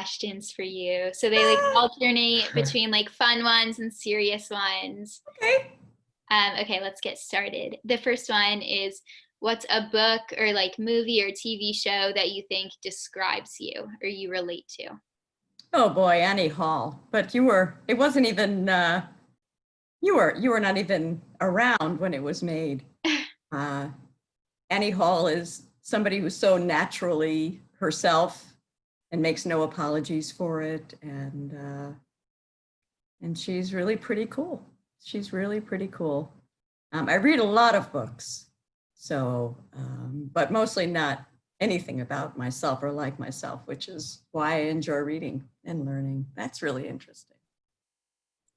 questions for you. So they like alternate between like fun ones and serious ones. Okay. Okay, let's get started. The first one is, what's a book or like movie or TV show that you think describes you or you relate to? Oh boy, Annie Hall. But it wasn't even, you were not even around when it was made. Uh, Annie Hall is somebody who's so naturally herself and makes no apologies for it. And she's really pretty cool. She's really pretty cool. I read a lot of books, so, but mostly not anything about myself or like myself, which is why I enjoy reading and learning. That's really interesting.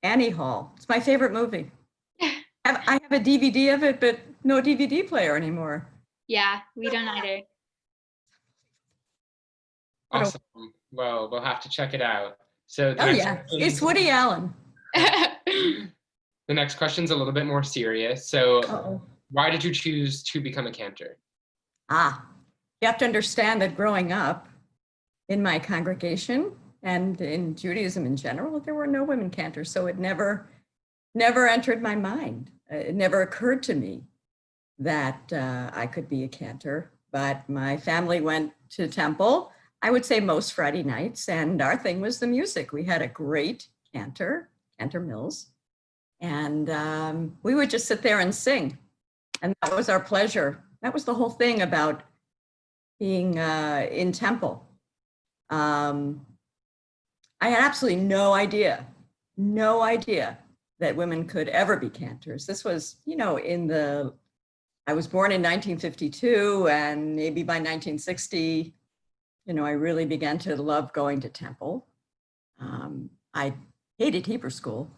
Annie Hall, it's my favorite movie. I have a DVD of it, but no DVD player anymore. Yeah, we don't either. Awesome. Well, we'll have to check it out. So Oh yeah, it's Woody Allen. The next question's a little bit more serious. So Uh-oh. Why did you choose to become a cantor? You have to understand that growing up in my congregation and in Judaism in general, there were no women cantors. So it never entered my mind. It never occurred to me that I could be a cantor, but my family went to temple, I would say most Friday nights, and our thing was the music. We had a great cantor, Cantor Mills, and we would just sit there and sing. And that was our pleasure. That was the whole thing about being in temple. I had absolutely no idea that women could ever be cantors. This was, I was born in 1952, and maybe by 1960, I really began to love going to temple. I hated Hebrew school.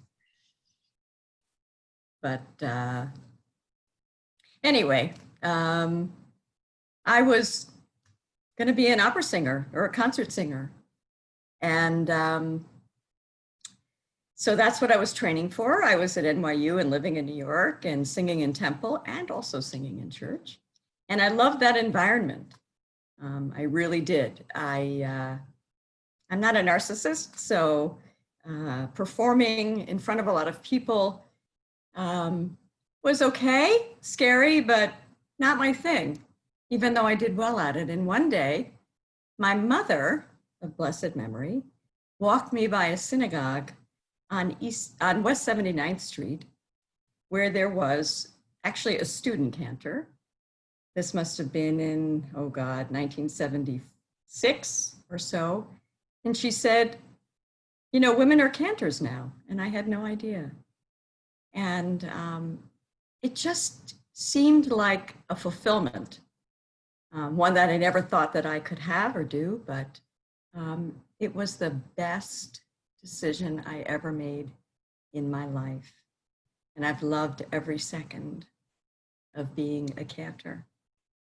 But anyway, I was going to be an opera singer or a concert singer. And so that's what I was training for. I was at NYU and living in New York and singing in temple and also singing in church. And I loved that environment. I really did. I'm not a narcissist, so performing in front of a lot of people was okay, scary, but not my thing, even though I did well at it. And one day, my mother, of blessed memory, walked me by a synagogue on West 79th Street, where there was actually a student cantor. This must have been in, 1976 or so. And she said, women are cantors now. And I had no idea. And it just seemed like a fulfillment, one that I never thought that I could have or do, but it was the best decision I ever made in my life. And I've loved every second of being a cantor,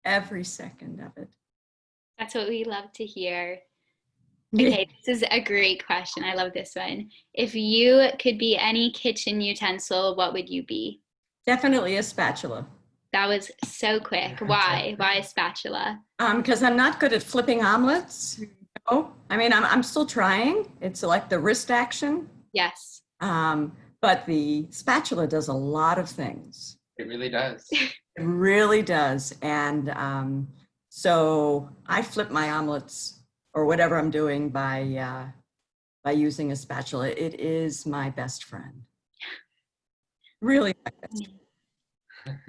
every second of it. That's what we love to hear. Okay, this is a great question. I love this one. If you could be any kitchen utensil, what would you be? Definitely a spatula. That was so quick. Why? Why a spatula? Because I'm not good at flipping omelets. I'm still trying. It's like the wrist action. Yes. But the spatula does a lot of things. It really does. It really does. And so I flip my omelets or whatever I'm doing by using a spatula. It is my best friend. Really my best friend.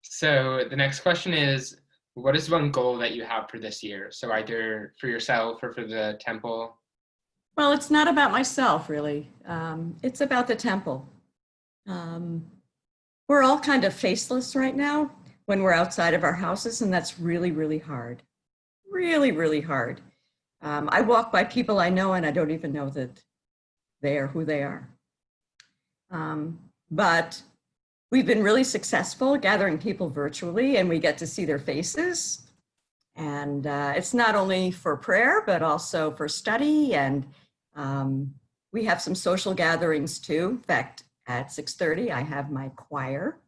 So the next question is, what is one goal that you have for this year? So either for yourself or for the temple? Well, it's not about myself, really. It's about the temple. We're all kind of faceless right now when we're outside of our houses, and that's really, really hard. Really, really hard. I walk by people I know, and I don't even know that they are who they are. But we've been really successful gathering people virtually, and we get to see their faces. And it's not only for prayer, but also for study. And we have some social gatherings too. In fact, at 6:30, I have my choir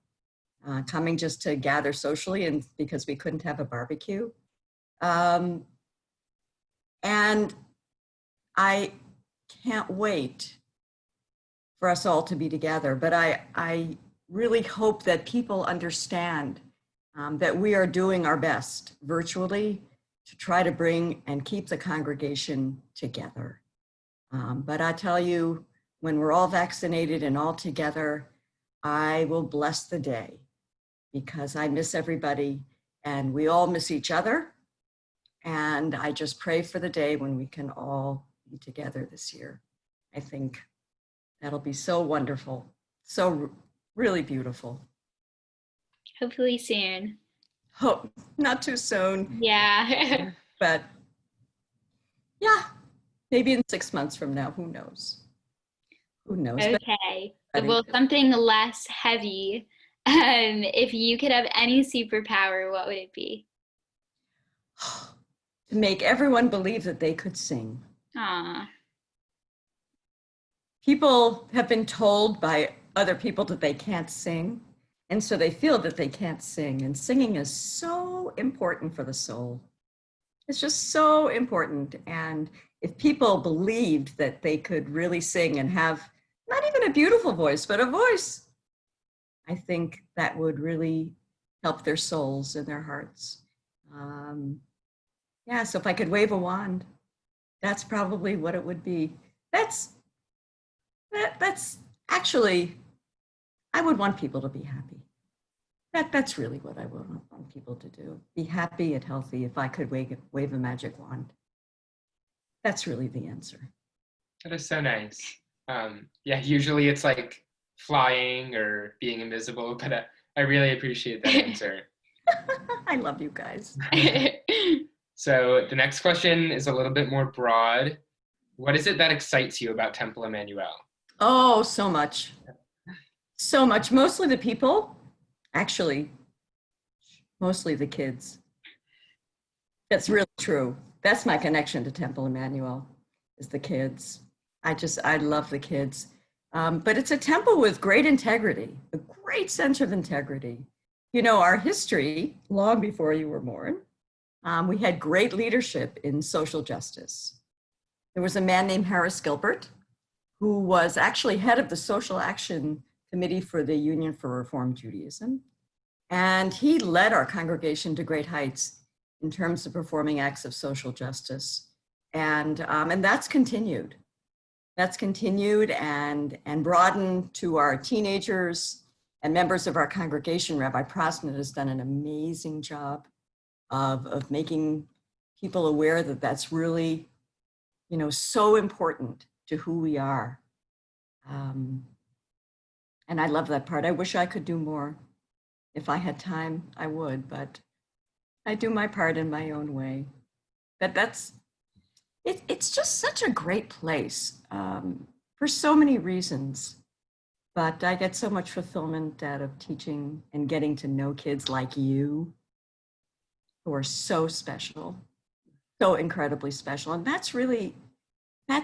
coming just to gather socially, and because we couldn't have a barbecue. And I can't wait for us all to be together, but I really hope that people understand that we are doing our best virtually to try to bring and keep the congregation together. But I tell you, when we're all vaccinated and all together, I will bless the day because I miss everybody and we all miss each other. And I just pray for the day when we can all be together this year. I think that'll be so wonderful, so really beautiful. Hopefully soon. Hope not too soon, Yeah. but yeah, maybe in 6 months from now, who knows? Who knows? Okay. But Well, something less heavy. If you could have any superpower, what would it be? to make everyone believe that they could sing. Aw. People have been told by other people that they can't sing, and so they feel that they can't sing. And singing is so important for the soul. It's just so important. And if people believed that they could really sing and have not even a beautiful voice, but a voice, I think that would really help their souls and their hearts. Yeah, so if I could wave a wand, that's probably what it would be. That's actually, I would want people to be happy. That's really what I would want people to do. Be happy and healthy if I could wave a magic wand. That's really the answer. That is so nice. Yeah, usually it's like flying or being invisible, but I really appreciate that answer. I love you guys. So the next question is a little bit more broad. What is it that excites you about Temple Emanu-El? Oh, so much. So much. Mostly the people. Actually, mostly the kids. That's really true. That's my connection to Temple Emanu-El, is the kids. I love the kids. But it's a temple with great integrity, a great sense of integrity. You know, our history, long before you were born, we had great leadership in social justice. There was a man named Harris Gilbert, who was actually head of the Social Action Committee for the Union for Reform Judaism. And he led our congregation to great heights in terms of performing acts of social justice. And that's continued. That's continued and broadened to our teenagers and members of our congregation. Rabbi Prosnit has done an amazing job of making people aware that that's really, you know, so important to who we are. And I love that part. I wish I could do more. If I had time, I would, but I do my part in my own way. But it's just such a great place for so many reasons. But I get so much fulfillment out of teaching and getting to know kids like you, who are so special, so incredibly special. And that's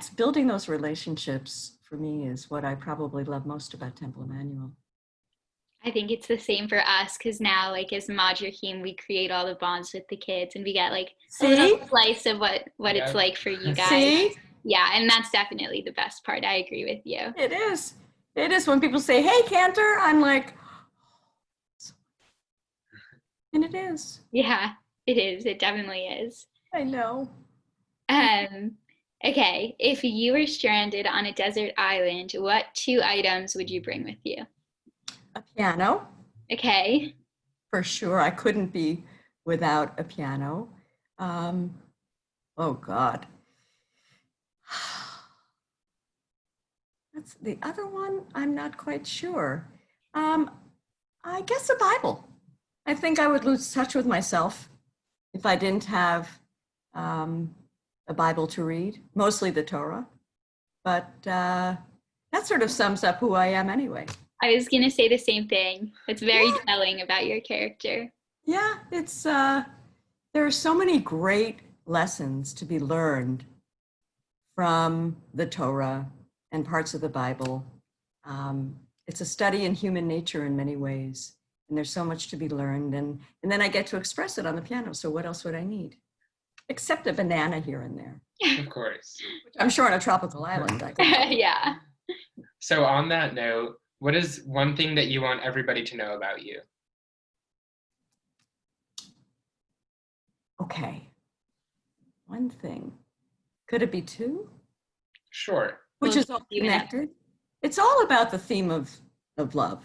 building those relationships for me is what I probably love most about Temple Emanu-El. I think it's the same for us because now, like as Madrachim, we create all the bonds with the kids, and we get like a little slice of what it's like for you guys. See? Yeah, and that's definitely the best part. I agree with you. It is. It is when people say, "Hey, Cantor," I'm like, and it is. Yeah, it is. It definitely is. I know. Okay, if you were stranded on a desert island, what 2 items would you bring with you? A piano. Okay. For sure. I couldn't be without a piano. Oh, God. That's the other one. I'm not quite sure. I guess a Bible. I think I would lose touch with myself if I didn't have a Bible to read, mostly the Torah. But that sort of sums up who I am anyway. I was going to say the same thing. It's very telling about your character. Yeah, it's there are so many great lessons to be learned from the Torah and parts of the Bible. It's a study in human nature in many ways, and there's so much to be learned. And then I get to express it on the piano. So what else would I need? except a banana here and there. Of course. Which I'm sure on a tropical island I could. Yeah. So on that note, what is one thing that you want everybody to know about you? Okay. One thing. Could it be two? Sure. Which Well, is all connected. It's all about the theme of love.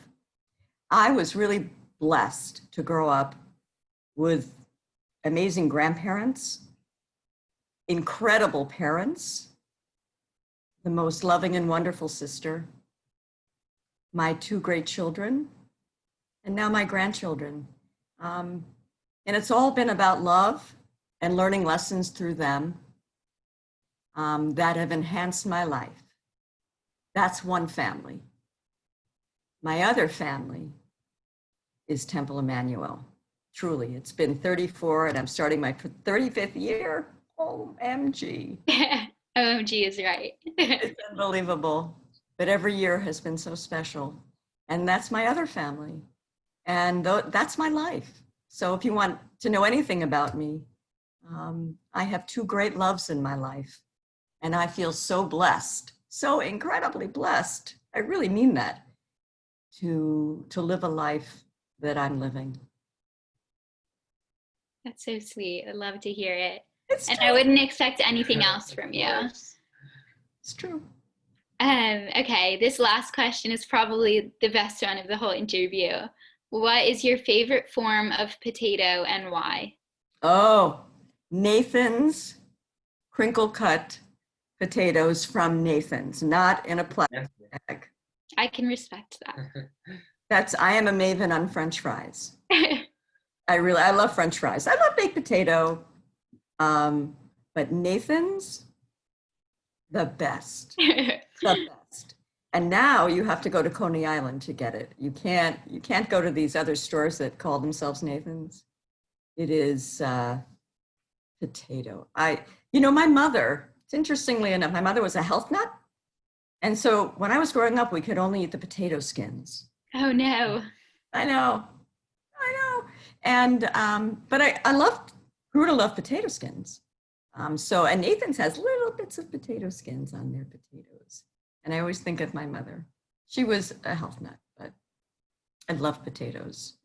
I was really blessed to grow up with amazing grandparents, incredible parents, the most loving and wonderful sister, my two great children, and now my grandchildren. And it's all been about love and learning lessons through them that have enhanced my life. That's one family. My other family is Temple Emanu-El. Truly, it's been 34 and I'm starting my 35th year. OMG. OMG is right. It's unbelievable. But every year has been so special. And that's my other family. And that's my life. So if you want to know anything about me, I have two great loves in my life. And I feel so blessed, so incredibly blessed. I really mean that, to live a life that I'm living. That's so sweet. I love to hear it. It's And true. I wouldn't expect anything else from you. It's true. Okay, this last question is probably the best one of the whole interview. What is your favorite form of potato and why? Oh, Nathan's crinkle cut potatoes from Nathan's, not in a plastic bag. I can respect that. I am a maven on French fries. I love French fries. I love baked potato, but Nathan's, the best, the best. And now you have to go to Coney Island to get it. You can't go to these other stores that call themselves Nathan's. It is potato. My mother, it's interestingly enough, my mother was a health nut. And so when I was growing up, we could only eat the potato skins. Oh no. I know. And, but I grew to love potato skins. And Nathan's has little bits of potato skins on their potatoes. And I always think of my mother. She was a health nut, but I love potatoes.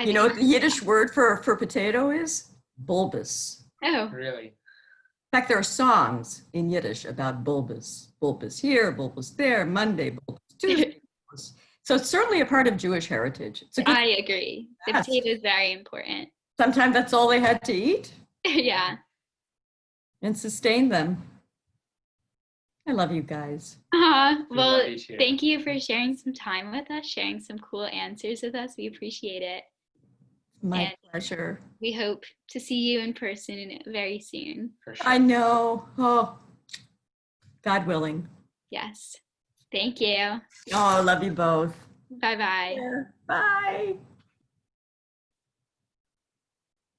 You know what the Yiddish word for potato is? Bulbous. Oh. Really? In fact, there are songs in Yiddish about bulbous. Bulbous here, bulbous there, Monday, bulbous Tuesday. Bulbous. So it's certainly a part of Jewish heritage. I agree. Yes. The potato is very important. Sometimes that's all they had to eat. Yeah. And sustain them. I love you guys. Well, thank you for sharing some time with us, sharing some cool answers with us. We appreciate it. My pleasure. We hope to see you in person very soon. For sure. I know. Oh, God willing. Yes. Thank you. Oh, I love you both. Bye-bye. Yeah. Bye.